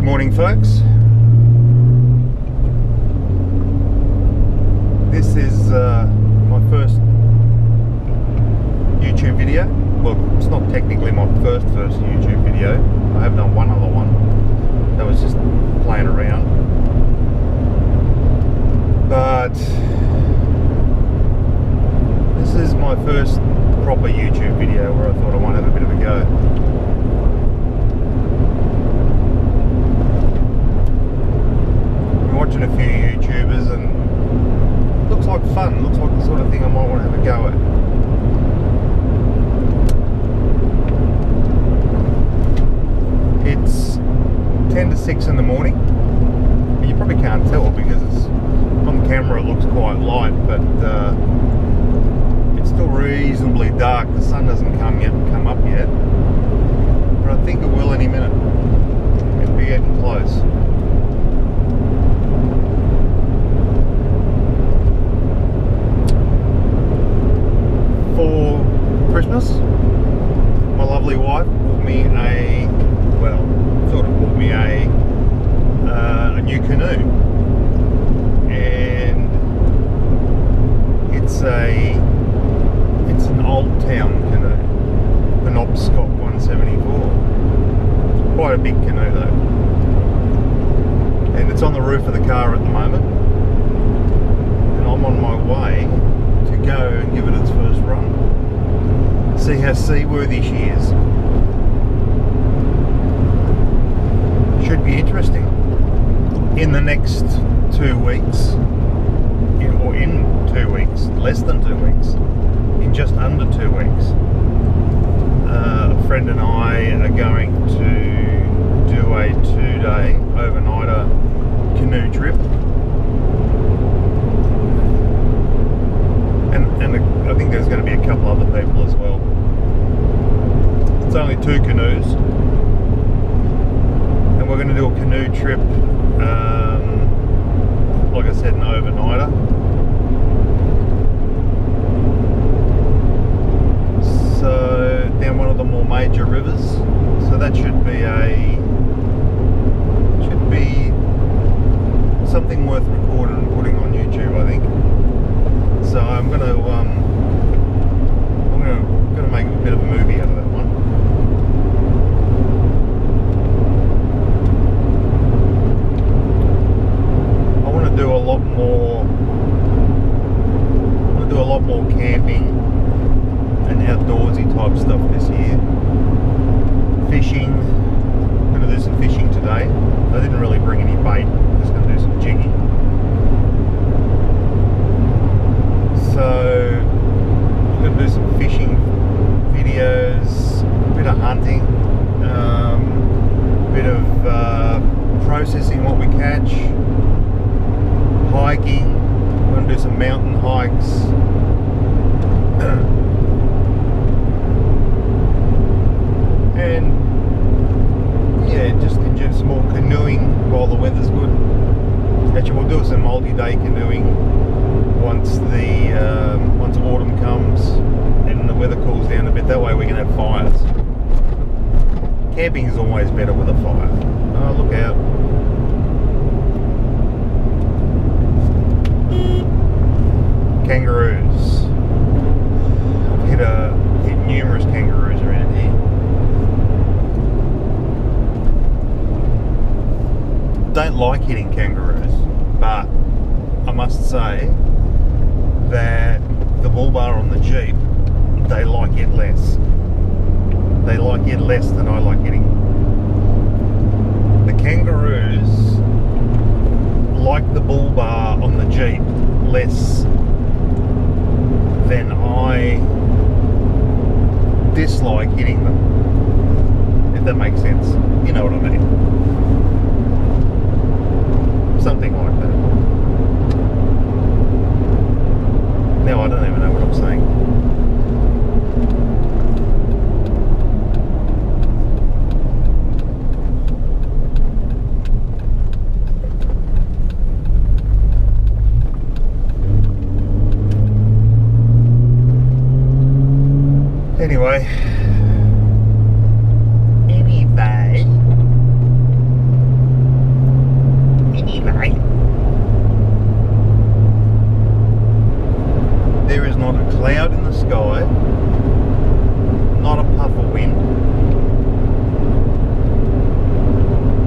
Good morning, folks. This is my first YouTube video. Well, it's not technically my first YouTube video. I have done one other one that was just playing around, but this is my first proper YouTube video where I thought I might have a bit of a go. Watching a few YouTubers and looks like fun, looks like the sort of thing I might want to have a go at. It's 10 to 6 in the morning. You probably can't tell because it's on camera, it looks quite light, but it's still reasonably dark. The sun hasn't come up yet, but I think it will any minute. It'll be getting close. For Christmas, my lovely wife bought me a new canoe, and it's an old town canoe, an Penobscot 174. Quite a big canoe though, and it's on the roof of the car at the moment, and I'm on my way to go and give it its first run. See how seaworthy she is. Should be interesting. In the next 2 weeks, or in 2 weeks, less than 2 weeks, in just under 2 weeks, a friend and I are going to do a 2-day overnighter canoe trip. And I think there's going to be a couple other people as well. It's only 2 canoes, and we're going to do a canoe trip, like I said, an overnighter. So down one of the more major rivers. So that should be something worth recording and putting on YouTube, I think. So I'm gonna make a bit of a movie out of that one. I want to do a lot more camping and outdoorsy type stuff this year. Fishing. I'm gonna do some fishing today. I didn't really bring any bait. I'm just gonna do some jigging. So I'm going to do some fishing videos, a bit of hunting, a bit of processing what we catch, hiking. I'm going to do some mountain hikes. And yeah, just enjoy some more canoeing while the weather's good. Actually, we'll do some multi-day canoeing once autumn comes and the weather cools down a bit. That way we can have fires. Camping is always better with a fire. Oh, look out. Kangaroos. I've hit numerous kangaroos around here. Don't like hitting kangaroos, but I must say that the bull bar on the Jeep, they like it less. They like it less than I like hitting. The kangaroos like the bull bar on the Jeep less than I dislike hitting them, if that makes sense. You know what I mean? Something like that. Now I don't even know what I'm saying. Anyway, cloud in the sky, not a puff of wind.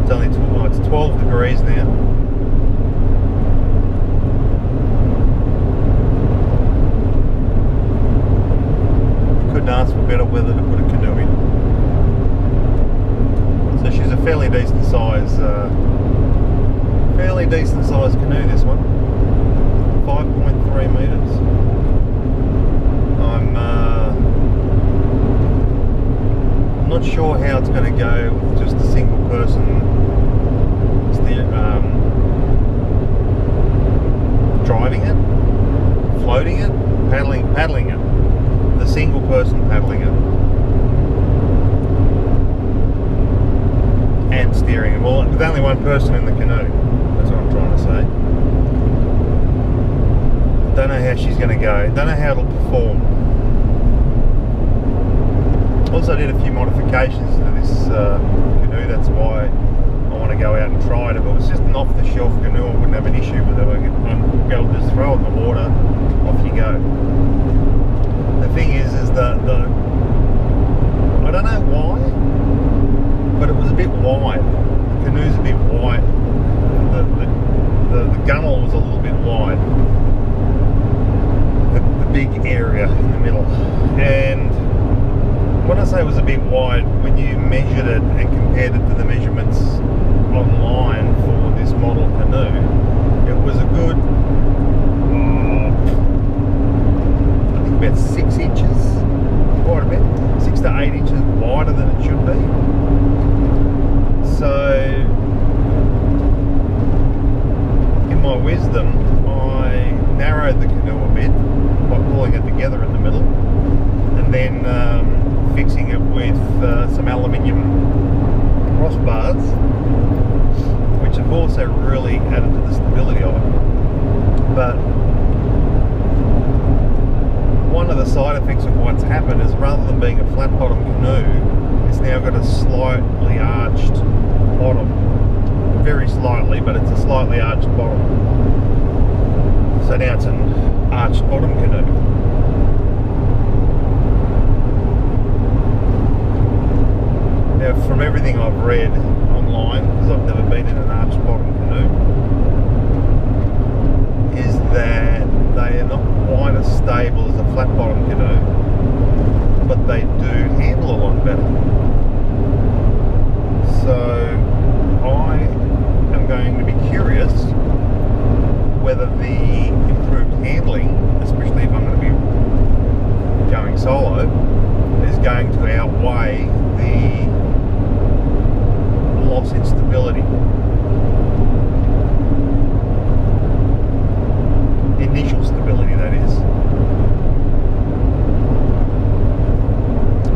It's only it's 12 degrees now. You couldn't ask for better weather to put a canoe in. So she's a fairly decent size canoe, this one. 5.3 metres. I'm not sure how it's going to go with just a single person driving it, floating it, paddling it. The single person paddling it and steering it. Well, with only one person in the canoe. That's what I'm trying to say. Don't know how she's going to go. Don't know how it'll perform. Also did a few modifications to this canoe. That's why I want to go out and try it. If it was just an off-the-shelf canoe, I wouldn't have an issue with it. I'd be able to just throw it in the water, off you go. The thing is that I don't know why, but it was a bit wide. The canoe's a bit wide. The gunnel was a little bit wide. The big area in the middle. And when I say it was a bit wide, when you measured it and compared it to the measurements online for this model canoe, it was a good, I think about 6 inches, quite a bit, 6 to 8 inches wider than it should be. So, in my wisdom, I narrowed the canoe a bit by pulling it together in the middle, and then fixing it with some aluminium crossbars, which have also really added to the stability of it. But one of the side effects of what's happened is, rather than being a flat bottom canoe, it's now got a slightly arched bottom. Very slightly, but it's a slightly arched bottom. So now it's an arched bottom canoe. Now, from everything I've read online, because I've never been in an arched bottom canoe, is that they are not quite as stable as a flat bottom canoe, but they do handle a lot better. So I am going to be curious whether the improved handling, especially if I'm going to be going solo, is going to outweigh the loss in stability. Initial stability, that is.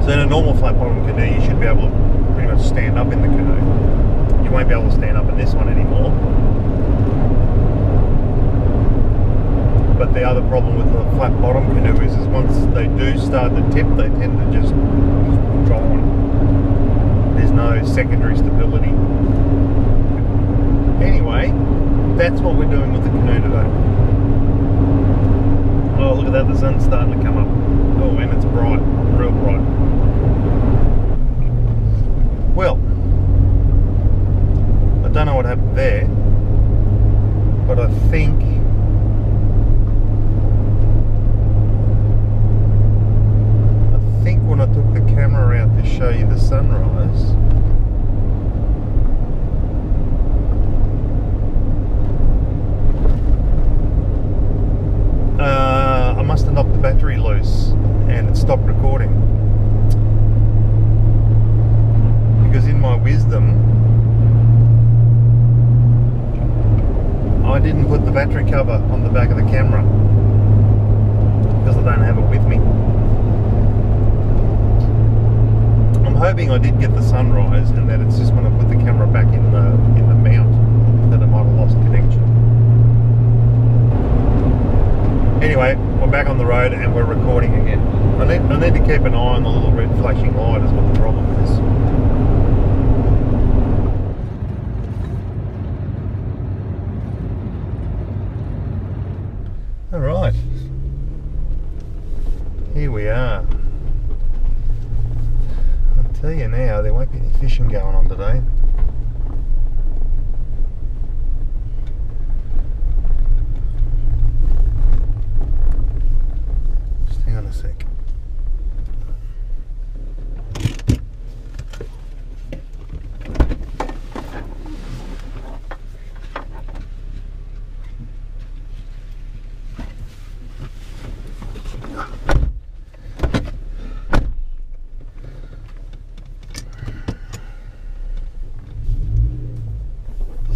So in a normal flat bottom canoe, you should be able to pretty much stand up in the canoe. You won't be able to stand up in this one anymore. But the other problem with the flat bottom canoe is once they do start to tip, they tend to just drop on. There's no secondary stability. Anyway, that's what we're doing with the canoe today. Oh, look at that, the sun's starting to come up. Oh, and it's bright, real bright. Well, I don't know what happened there, but I think when I took the camera out to show you the sunrise, I must have knocked the battery loose and it stopped recording. Because in my wisdom, I didn't put the battery cover on the back of the camera because I don't have it with me. I'm hoping I did get the sunrise, and that it's just when I put the camera back in the mount that I might have lost connection. Anyway, we're back on the road and we're recording again. I need to keep an eye on the little red flashing light is what the problem is. Alright. Tell you now, there won't be any fishing going on today. Just hang on a sec.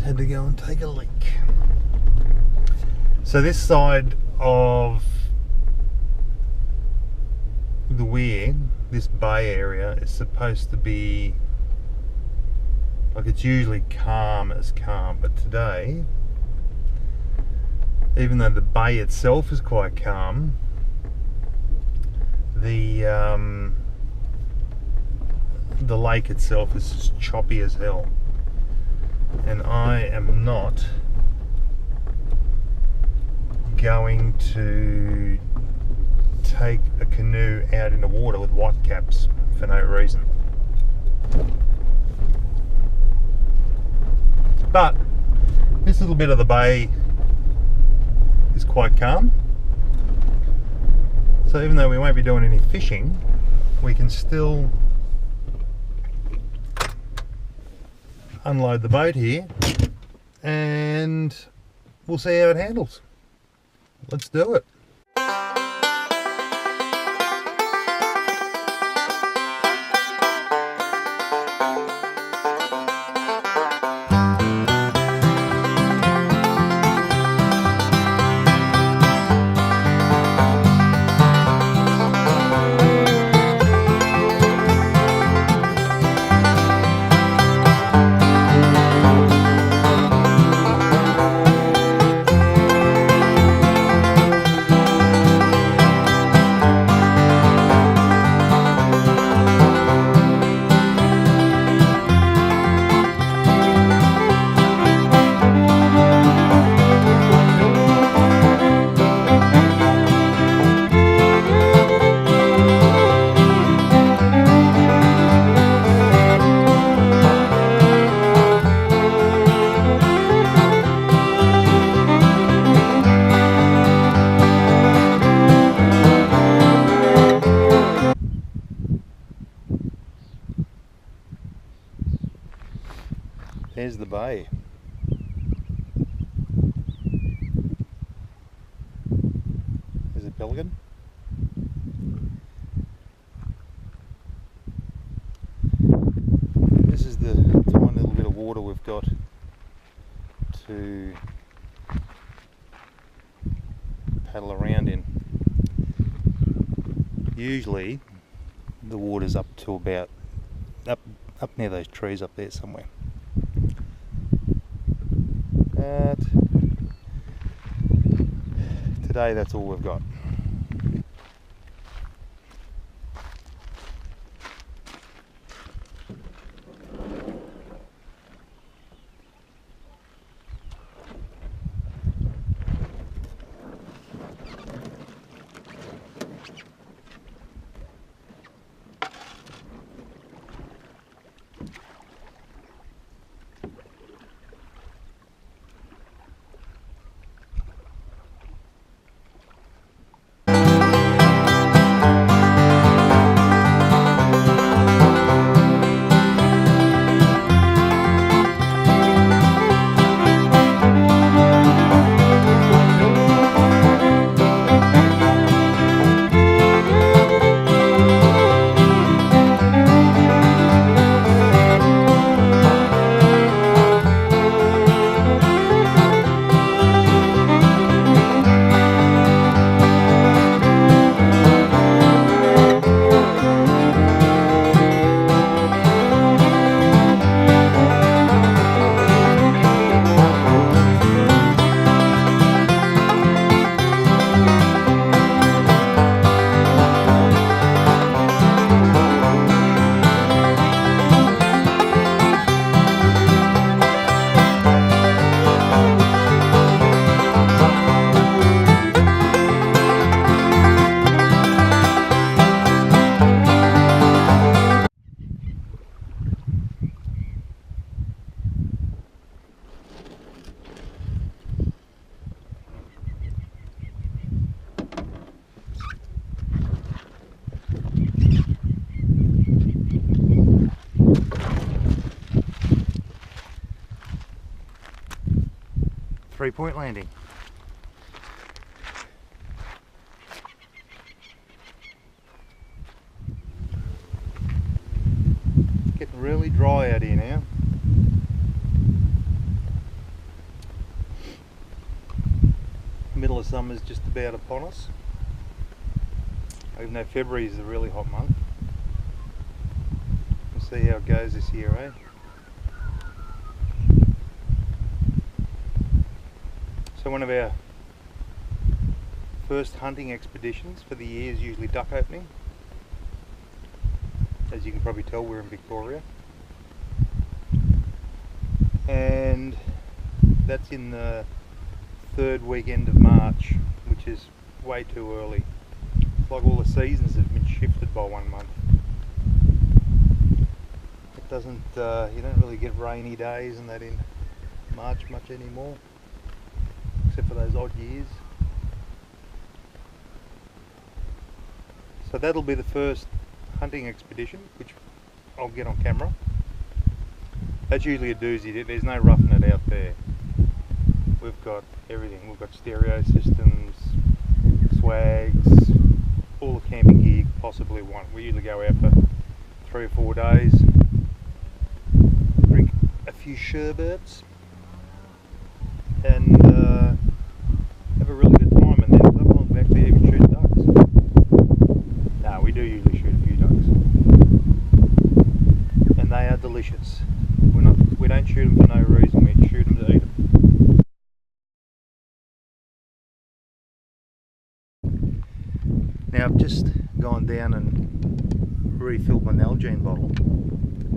Had to go and take a leak. So this side of the weir, this bay area, is supposed to be like, it's usually calm as calm, but today, even though the bay itself is quite calm, the lake itself is just choppy as hell. And I am not going to take a canoe out in the water with white caps for no reason. But this little bit of the bay is quite calm. So even though we won't be doing any fishing, we can still unload the boat here and we'll see how it handles. Let's do it. There's the bay. There's a pelican. This is the tiny little bit of water we've got to paddle around in. Usually the water's up to about up near those trees up there somewhere. But today that's all we've got. 3-point landing. Getting really dry out here now. Middle of summer's just about upon us. Even though February is a really hot month. We'll see how it goes this year, eh? So one of our first hunting expeditions for the year is usually duck opening. As you can probably tell, we're in Victoria. And that's in the third weekend of March, which is way too early. It's like all the seasons have been shifted by 1 month. It doesn't, you don't really get rainy days and that in March much anymore, except for those odd years. So that'll be the first hunting expedition, which I'll get on camera. That's usually a doozy. There's no roughing it out there. We've got everything. We've got stereo systems, swags, all the camping gear you could possibly want. We usually go out for 3 or 4 days, drink a few sherbets, and have a really good time. And then sometimes we actually even shoot ducks. No, we do usually shoot a few ducks, and they are delicious. We don't shoot them for no reason. We shoot them to eat them. Now I've just gone down and refilled my Nalgene bottle,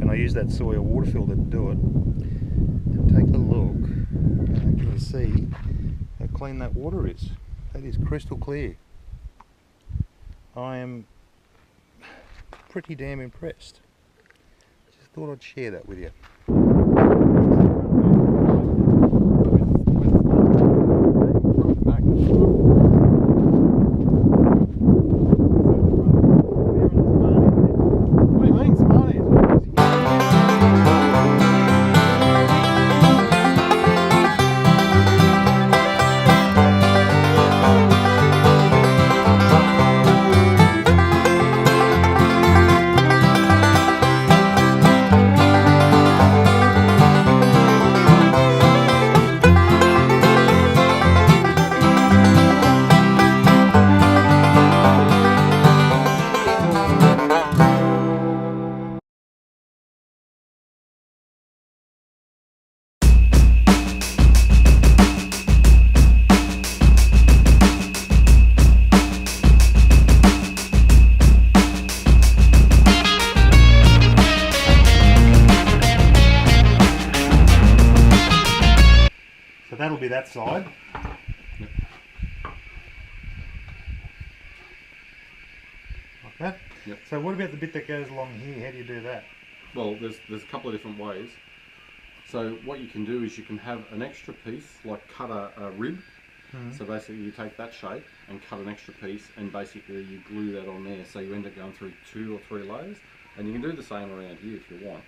and I use that soil water filter to do it. And take a look. Can you see how clean that water is? That is crystal clear. I am pretty damn impressed. Just thought I'd share that with you. So that'll be that side. Yep. Like that? Yep. So what about the bit that goes along here? How do you do that? Well, there's a couple of different ways. So what you can do is you can have an extra piece, like cut a rib. So basically you take that shape and cut an extra piece, and basically you glue that on there, so you end up going through 2 or 3 layers. And you can do the same around here if you want.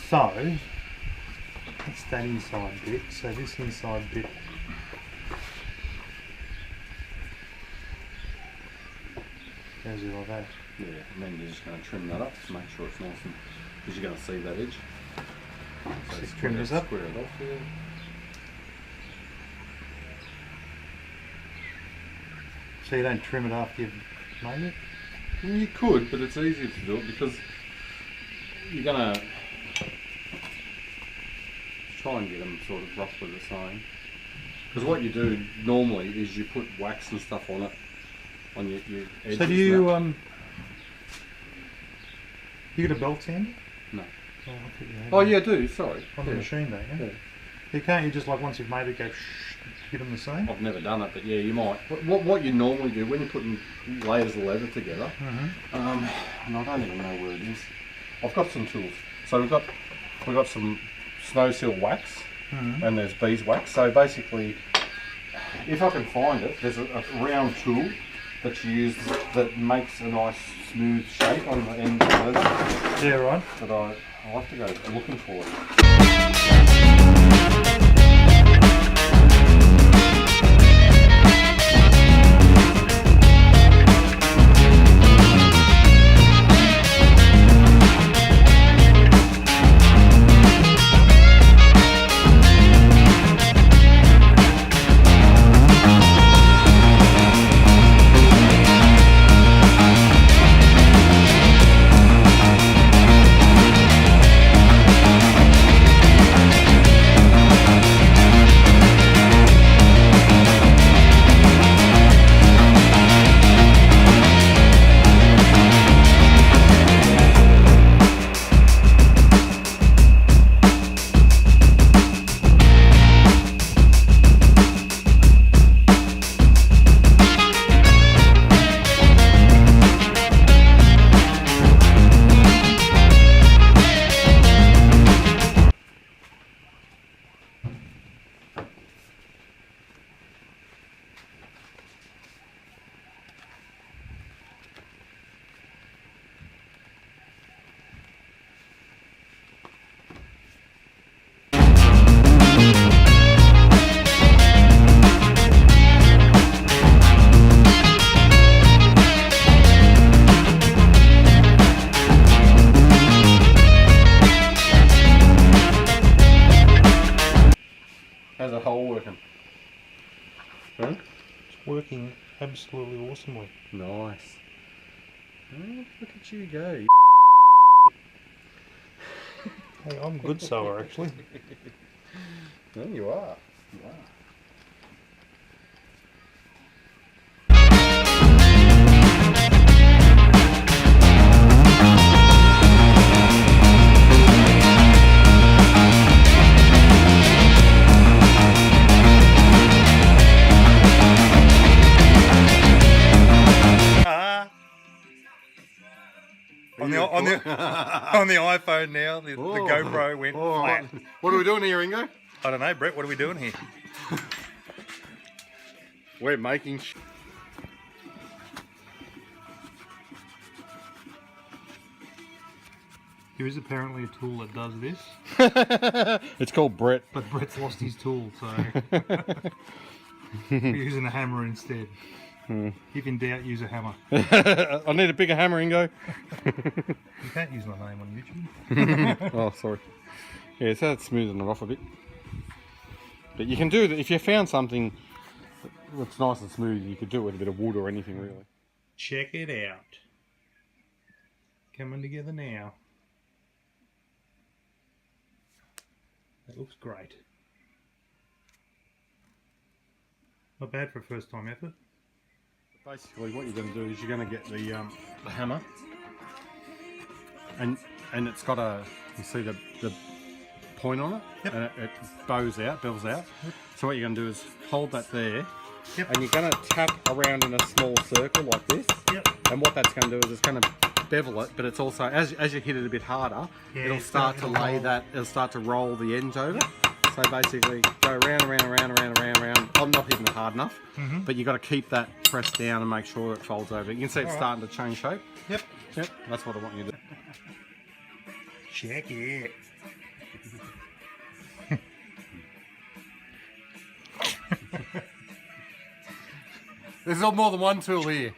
So, that's that inside bit. So this inside bit goes like that. Yeah, and then you're just going to trim that up to make sure it's nice, and because you're going to see that edge. So Just trim this up. Square it off here. So you don't trim it after you've made it? Well, you could, but it's easier to do it because you're going to try and get them sort of roughly the same. Because what you do normally is you put wax and stuff on it, on your edges. So do you you get a belt sander? No. Oh, I thought you had Oh one. yeah, I do. Sorry. On the machine, don't you? Yeah. You can't you just like once you've made it go shh, get them the same? I've never done it, but yeah, you might. What you normally do when you're putting layers of leather together, and I don't even know where it is. I've got some tools. So we've got some snow seal wax, and there's beeswax. So basically, if I can find it, there's a round tool that you use that makes a nice smooth shape on the end of the leather. Yeah, right. But I'll have to go looking for it. How's the hole working? Huh? It's working absolutely awesomely. Nice. Oh, look at you go. Hey, I'm a good sewer actually. No, you are. You are. On the iPhone now, the GoPro went flat. What are we doing here, Ingo? I don't know, Brett. What are we doing here? We're making. There is apparently a tool that does this. It's called Brett. But Brett's lost his tool, so we're using a hammer instead. If in doubt, use a hammer. I need a bigger hammer, Ingo. You can't use my name on YouTube. Oh, sorry. Yeah, so that's smoothing it off a bit. But you can do that if you found something that's nice and smooth. You could do it with a bit of wood or anything, really. Check it out. Coming together now. That looks great. Not bad for a first time effort. Basically, what you're going to do is you're going to get the hammer, and it's got a, you see the point on it, and it bells out. Yep. So what you're going to do is hold that there, and you're going to tap around in a small circle like this. And what that's going to do is it's going to bevel it, but it's also as you hit it a bit harder, it'll start to lay that. It'll start to roll the ends over. So basically, go round, around. I'm not hitting it hard enough, but you've got to keep that pressed down and make sure it folds over. You can see it's starting to change shape. Yep. That's what I want you to do. Check it. There's not more than one tool here.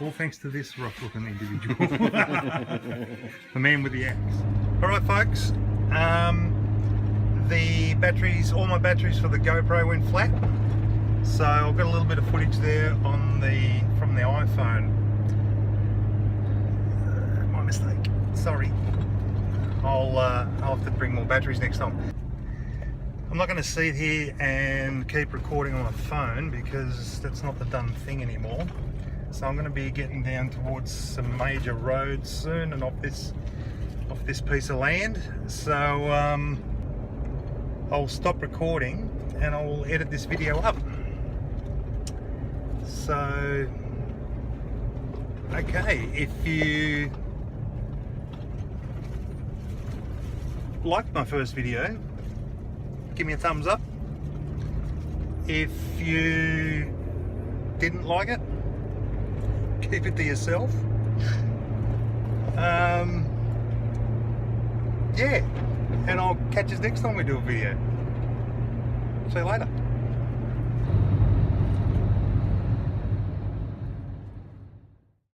All thanks to this rough-looking individual. The man with the axe. All right, folks. batteries, all my batteries for the GoPro went flat. So I've got a little bit of footage there on from the iPhone. My mistake. Sorry. I'll have to bring more batteries next time. I'm not going to sit here and keep recording on my phone because that's not the done thing anymore. So I'm going to be getting down towards some major roads soon and off this piece of land. So I'll stop recording and I'll edit this video up. So, okay, if you liked my first video, give me a thumbs up. If you didn't like it, keep it to yourself. Yeah, and I'll catch you next time we do a video. See you later.